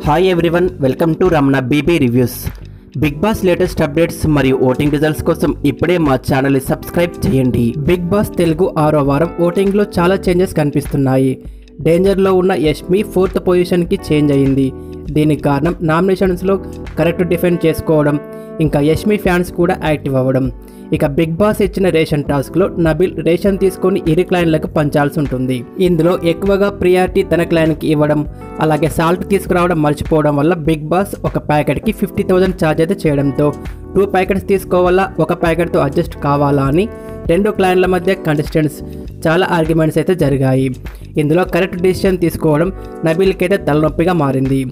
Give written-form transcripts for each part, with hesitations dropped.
Hi everyone, welcome to Ramana BB reviews. Bigg Boss latest updates మరియు voting results కోసం ఇప్పుడే మా ఛానల్ని సబ్స్క్రైబ్ చేయండి. బిగ్ బాస్ తెలుగు 6వ వారం ఓటింగ్లో చాలా చేంజెస్ కనిపిస్తున్నాయి. డేంజర్లో ఉన్న యష్మి 4th పొజిషన్కి చేంజ్ అయ్యింది. దీనికి కారణం నామినేషన్స్లో కరెక్ట్ డిఫెండ్ చేసుకోవడం, ఇంకా యష్మి ఫ్యాన్స్ కూడా యాక్టివ్ అవ్వడం. ఇక బిగ్ బాస్ ఇచ్చిన రేషన్ టాస్క్లో నబిల్ రేషన్ తీసుకొని ఇరు క్లైన్లకు పంచాల్సి ఉంటుంది. ఇందులో ఎక్కువగా ప్రియారిటీ తన క్లైన్కి ఇవ్వడం, అలాగే సాల్ట్ తీసుకురావడం మర్చిపోవడం వల్ల బిగ్ బాస్ ఒక ప్యాకెట్కి 50,000 ఛార్జ్ అయితే చేయడంతో 2 ప్యాకెట్స్ తీసుకోవాలా, 1 ప్యాకెట్తో అడ్జస్ట్ కావాలా అని 2 క్లైన్ల మధ్య కంటెస్టెంట్స్ చాలా ఆర్గ్యుమెంట్స్ అయితే జరిగాయి. ఇందులో కరెక్ట్ డిసిషన్ తీసుకోవడం నబిల్కి అయితే తలనొప్పిగా మారింది.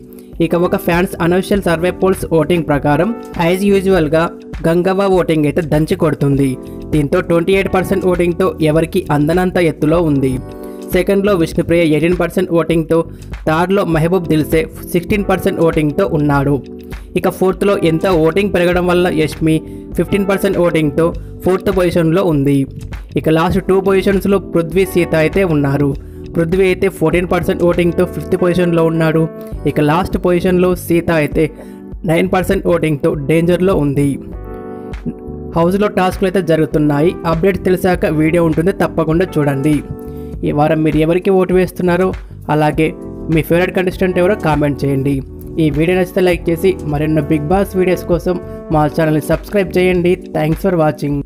ఇక ఒక fans unofficial survey poles voting ప్రకారం యాజ్ యూజువల్గా గంగవ్వ ఓటింగ్ అయితే దంచి కొడుతుంది. దీంతో 28% ఓటింగ్తో ఎవరికి అందనంత ఎత్తులో ఉంది. సెకండ్లో విష్ణుప్రియ 18% ఓటింగ్తో, థర్డ్లో మహబూబ్ దిల్సే 16% ఓటింగ్తో ఉన్నాడు. ఇక 4థ్లో ఎంత ఓటింగ్ పెరగడం వల్ల యష్మి 15% ఓటింగ్తో 4th పొజిషన్లో ఉంది. ఇక లాస్ట్ 2 పొజిషన్స్లో పృథ్వీ, సీత అయితే ఉన్నారు. పృథ్వీ అయితే 14% ఓటింగ్తో 5th పొజిషన్లో ఉన్నాడు. ఇక లాస్ట్ పొజిషన్లో సీత అయితే 9% ఓటింగ్తో డేంజర్లో ఉంది. హౌస్లో టాస్క్లు అయితే జరుగుతున్నాయి. అప్డేట్స్ తెలిసాక వీడియో ఉంటుంది, తప్పకుండా చూడండి. ఈ వారం మీరు ఎవరికి ఓటు వేస్తున్నారో, అలాగే మీ ఫేవరెట్ కంటెస్టెంట్ ఎవరో కామెంట్ చేయండి. ఈ వీడియో నచ్చితే లైక్ చేసి మరెన్నో బిగ్ బాస్ వీడియోస్ కోసం మా ఛానల్ని సబ్స్క్రైబ్ చేయండి. Thanks for watching.